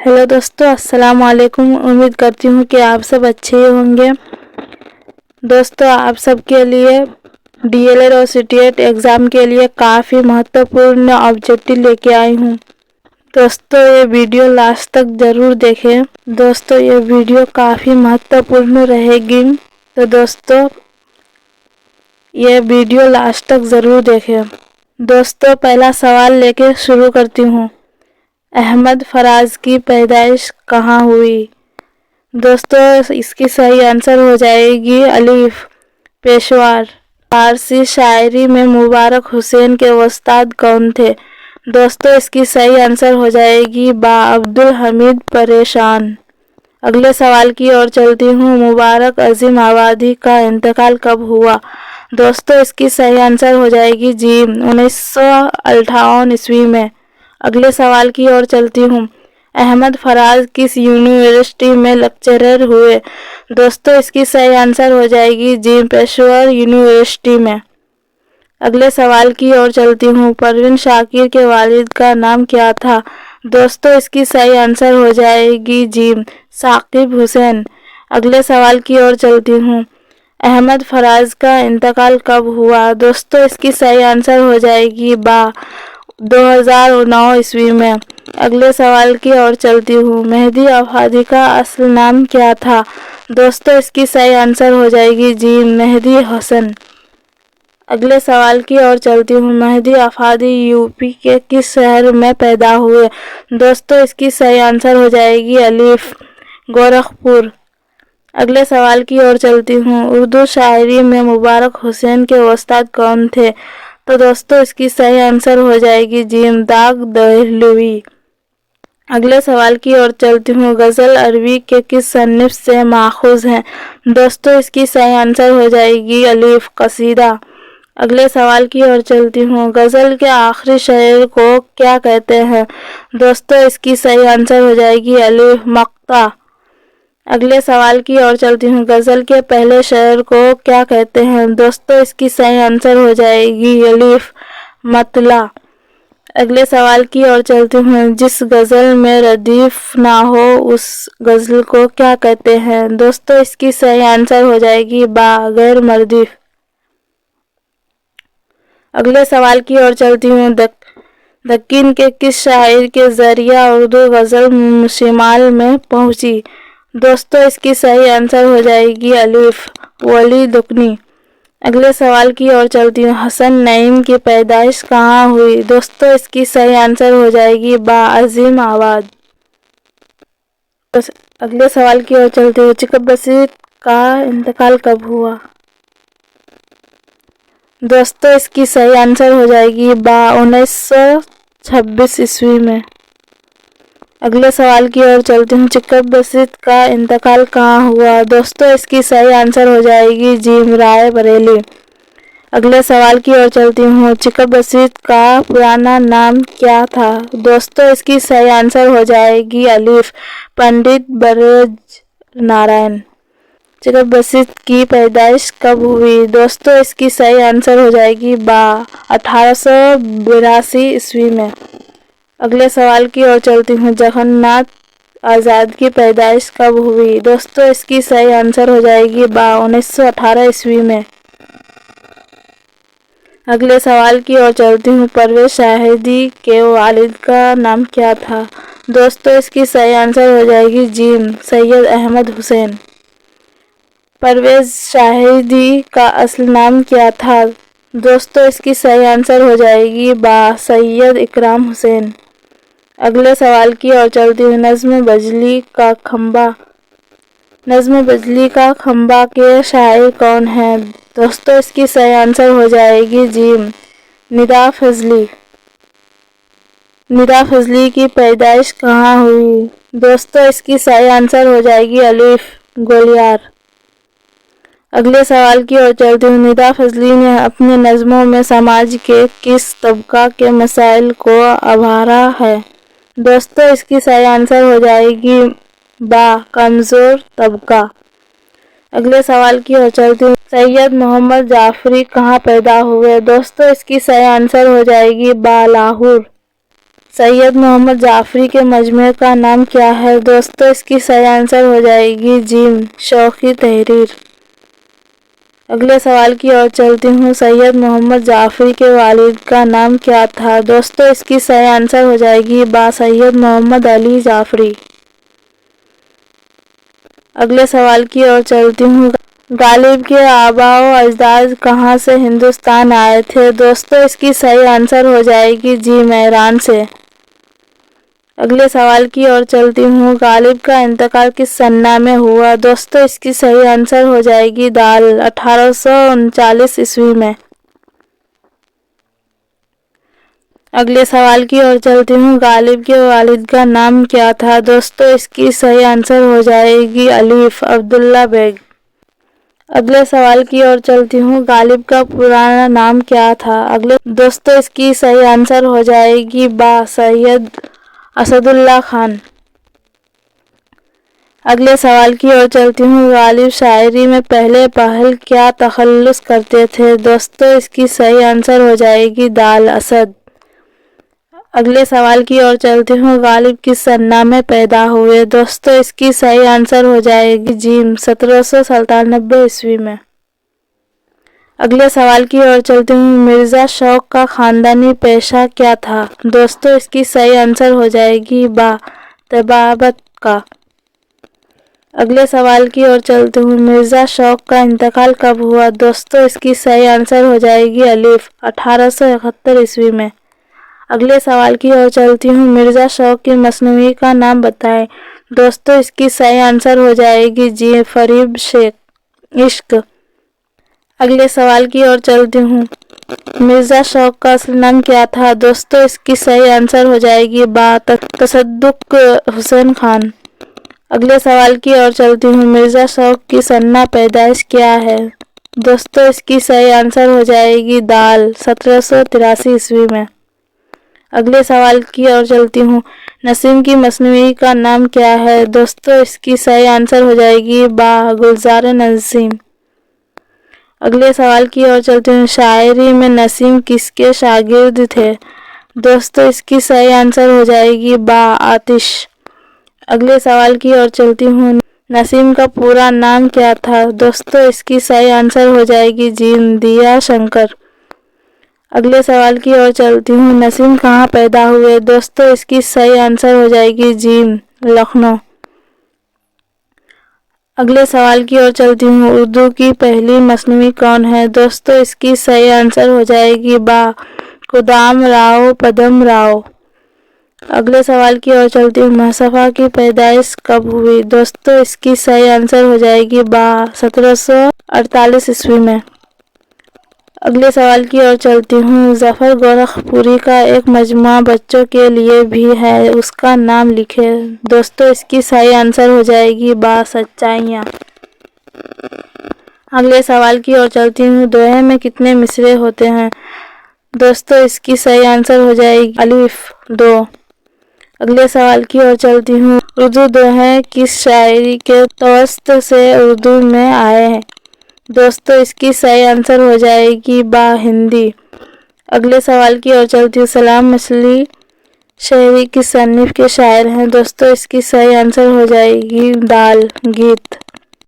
Hello दोस्तों, अस्सलाम वालेकुम। उम्मीद करती हूँ कि आप सब अच्छे ही होंगे। दोस्तों, आप सबके लिए डीएलएड और सीटीएट एग्ज़ाम के लिए काफ़ी महत्वपूर्ण ऑब्जेक्टिव लेके आई हूँ। दोस्तों, ये वीडियो लास्ट तक ज़रूर देखें। दोस्तों, ये वीडियो काफ़ी महत्वपूर्ण रहेगी, तो दोस्तों ये वीडियो लास्ट तक ज़रूर देखें। दोस्तों, पहला सवाल लेके शुरू करती हूँ। अहमद फराज की पैदाइश कहाँ हुई? दोस्तों, इसकी सही आंसर हो जाएगी अलीफ, पेशवार। फारसी शायरी में मुबारक हुसैन के उस्ताद कौन थे? दोस्तों, इसकी सही आंसर हो जाएगी बा, अब्दुल हमीद परेशान। अगले सवाल की ओर चलती हूँ। मुबारक अजीम आबादी का इंतकाल कब हुआ? दोस्तों, इसकी सही आंसर हो जाएगी जी, 1958 ईस्वी में। अगले सवाल की ओर चलती हूँ। अहमद फराज किस यूनिवर्सिटी में लेक्चरर हुए? दोस्तों, इसकी सही आंसर हो जाएगी जी, पेशवार यूनिवर्सिटी में। अगले सवाल की ओर चलती हूँ। परवीन शाकिर के वालिद का नाम क्या था? दोस्तों, इसकी सही आंसर हो जाएगी जी, साकिब हुसैन। अगले सवाल की ओर चलती हूँ। अहमद फराज का इंतकाल कब हुआ? दोस्तों, इसकी सही आंसर हो जाएगी बा, 2009 ईस्वी में। अगले सवाल की ओर चलती हूँ। मेहदी आबादी का असल नाम क्या था? दोस्तों, इसकी सही आंसर हो जाएगी जी, मेहदी हसन। अगले सवाल की ओर चलती हूँ। मेहदी आबादी यूपी के किस शहर में पैदा हुए? दोस्तों, इसकी सही आंसर हो जाएगी अलीफ, गोरखपुर। अगले सवाल की ओर चलती हूँ। उर्दू शायरी में मुबारक हुसैन के उस्ताद कौन थे? तो दोस्तों, इसकी सही आंसर हो जाएगी जी, इमदाद दहलवी। अगले सवाल की ओर चलती हूँ। गज़ल अरबी के किस सन्निफ से माखूज़ है? दोस्तों, इसकी सही आंसर हो जाएगी अलीफ, कसीदा। अगले सवाल की ओर चलती हूँ। गज़ल के आखिरी शेर को क्या कहते हैं? दोस्तों, इसकी सही आंसर हो जाएगी अलीफ, मक्ता। अगले सवाल की ओर चलती हूँ। गज़ल के पहले शेर को क्या कहते हैं? दोस्तों, इसकी सही आंसर हो जाएगी अलीफ, मतला। अगले सवाल की ओर चलती हूँ। जिस गज़ल में रदीफ ना हो उस गज़ल को क्या कहते हैं? दोस्तों, इसकी सही आंसर हो जाएगी बा, गैर मर्दीफ। अगले सवाल की ओर चलती हूँ। दक्किन के किस शायर के जरिया उर्दू गज़ल शिमाल में पहुँची? दोस्तों, इसकी सही आंसर हो जाएगी अलीफ, वली दुकनी। अगले सवाल की ओर चलती हूँ। हसन नईम की पैदाइश कहाँ हुई? दोस्तों, इसकी सही आंसर हो जाएगी बा, अजीम आबाद। अगले सवाल की ओर चलती हूँ। चिकब बशीर का इंतकाल कब हुआ? दोस्तों, इसकी सही आंसर हो जाएगी बा, 1926 ईस्वी में। अगले सवाल की ओर चलती हूँ। चिकब बशीर का इंतकाल कहाँ हुआ? दोस्तों, इसकी सही आंसर हो जाएगी जी, राय बरेली। अगले सवाल की ओर चलती हूँ। चिकब बशीर का पुराना नाम क्या था? दोस्तों, इसकी सही आंसर हो जाएगी अलीफ, पंडित ब्रज नारायण। चिकब बशीर की पैदाइश कब हुई? दोस्तों, इसकी सही आंसर हो जाएगी बा, 1882 ईस्वी में। अगले सवाल की ओर चलती हूँ। जगन्नाथ आज़ाद की पैदाइश कब हुई? दोस्तों, इसकी सही आंसर हो जाएगी बा, 1918 ईस्वी में। अगले सवाल की ओर चलती हूँ। परवेज शाहिदी के वालिद का नाम क्या था? दोस्तों, इसकी सही आंसर हो जाएगी जी, सैयद अहमद हुसैन। परवेज शाहिदी का असल नाम क्या था? दोस्तों, इसकी सही आंसर हो जाएगी बा, सैयद इकराम हुसैन। अगले सवाल की ओर चलती हूँ। नज़्म बजली का खंबा के शायर कौन है? दोस्तों, इसकी सही आंसर हो जाएगी जी, निदा फजली। निदा फजली की पैदाइश कहाँ हुई? दोस्तों, इसकी सही आंसर हो जाएगी अलीफ, ग्वालियर। अगले सवाल की ओर चलती हूँ। निदा फजली ने अपने नज़्मों में समाज के किस तबका के मसाइल को उभारा है? दोस्तों, इसकी सही आंसर हो जाएगी बा, कमज़ोर तबका। अगले सवाल की ओर चलती हूँ। सैयद मोहम्मद जाफरी कहाँ पैदा हुए? दोस्तों, इसकी सही आंसर हो जाएगी बा, लाहौर। سید محمد جعفری کے مجموعے کا نام کیا ہے؟ دوستو اس کی صحیح آنسر ہو جائے گی جیم، شوقی تحریر۔ اگلے سوال کی اور چلتی ہوں، سید محمد جعفری کے والد کا نام کیا تھا؟ دوستو اس کی صحیح آنسر ہو جائے گی با، سید محمد علی جعفری۔ اگلے سوال کی اور چلتی ہوں، غالب کے آباء و اجداد کہاں سے ہندوستان آئے تھے؟ دوستو اس کی صحیح آنسر ہو جائے گی جیم، ایران سے۔ اگلے سوال کی اور چلتی ہوں، غالب کا انتقال کس سنہ میں ہوا؟ دوستو اس کی صحیح آنسر ہو جائے گی دال، 1839 عیسوی میں۔ اگلے سوال کی اور چلتی ہوں، غالب کے والد کا نام کیا تھا؟ دوستو اس کی صحیح آنسر ہو جائے گی الف، عبداللہ بیگ۔ اگلے سوال کی اور چلتی ہوں، غالب کا پرانا نام کیا تھا؟ دوستو اس کی صحیح آنسر ہو جائے گی با، سید اسد اللہ خان۔ اگلے سوال کی اور چلتی ہوں، غالب شاعری میں پہلے پہل کیا تخلص کرتے تھے؟ دوستو اس کی صحیح آنسر ہو جائے گی دال، اسد۔ اگلے سوال کی اور چلتی ہوں، غالب کس سنہ میں پیدا ہوئے؟ دوستو اس کی صحیح آنسر ہو جائے گی جیم، 1797 عیسوی میں۔ اگلے سوال کی اور چلتی ہوں، مرزا شوق کا خاندانی پیشہ کیا تھا؟ دوستو اس کی صحیح آنسر ہو جائے گی با، طبابت کا۔ اگلے سوال کی اور چلتی ہوں، مرزا شوق کا انتقال کب ہوا؟ دوستو اس کی صحیح آنسر ہو جائے گی الف، 1871 عیسوی میں۔ اگلے سوال کی اور چلتی ہوں، مرزا شوق کی مثنوی کا نام بتائیں۔ دوستو اس کی صحیح آنسر ہو جائے گی جی، فریب عشق۔ اگلے سوال کی اور چلتی ہوں، مرزا شوق کا اصل نام کیا تھا؟ دوستو اس کی صحیح آنسر ہو جائے گی با، تصدق حسین خان۔ اگلے سوال کی اور چلتی ہوں، مرزا شوق کی سنہ پیدائش کیا ہے؟ دوستو اس کی صحیح آنسر ہو جائے گی دال، 1783 عیسوی میں۔ اگلے سوال کی اور چلتی ہوں، نسیم کی مثنوی کا نام کیا ہے؟ دوستو اس کی صحیح آنسر ہو جائے گی با، گلزار نسیم۔ اگلے سوال کی اور چلتی ہوں، شاعری میں نسیم کس کے شاگرد تھے؟ دوستو اس کی صحیح آنسر ہو جائے گی با، آتش۔ اگلے سوال کی اور چلتی ہوں، نسیم کا پورا نام کیا تھا؟ دوستو اس کی صحیح آنسر ہو جائے گی جیم، دیا شنکر۔ اگلے سوال کی اور چلتی ہوں، نسیم کہاں پیدا ہوئے؟ دوستو اس کی صحیح آنسر ہو جائے گی جیم، لکھنؤ۔ اگلے سوال کی اور چلتی ہوں، اردو کی پہلی مثنوی کون ہے؟ دوستو اس کی صحیح آنسر ہو جائے گی با، کدام راؤ پدم راؤ۔ اگلے سوال کی اور چلتی ہوں، مصحفہ کی پیدائش کب ہوئی؟ دوستو اس کی صحیح آنسر ہو جائے گی با، 1748 عیسوی میں۔ اگلے سوال کی اور چلتی ہوں، ظفر گورکھپوری کا ایک مجموعہ بچوں کے لیے بھی ہے، اس کا نام لکھیں۔ دوستو اس کی صحیح آنسر ہو جائے گی با، سچائیاں۔ اگلے سوال کی اور چلتی ہوں، دوہے میں کتنے مصرعے ہوتے ہیں؟ دوستو اس کی صحیح آنسر ہو جائے گی الف، 2۔ اگلے سوال کی اور چلتی ہوں، اردو دوہے کس شاعری کے توسط سے اردو میں آئے ہیں؟ دوستو اس کی صحیح آنسر ہو جائے گی با، ہندی۔ اگلے سوال کی اور چلتی ہوں، سلام مچھلی شہری کس صنف کے شاعر ہیں؟ دوستو اس کی صحیح آنسر ہو جائے گی دال، گیت۔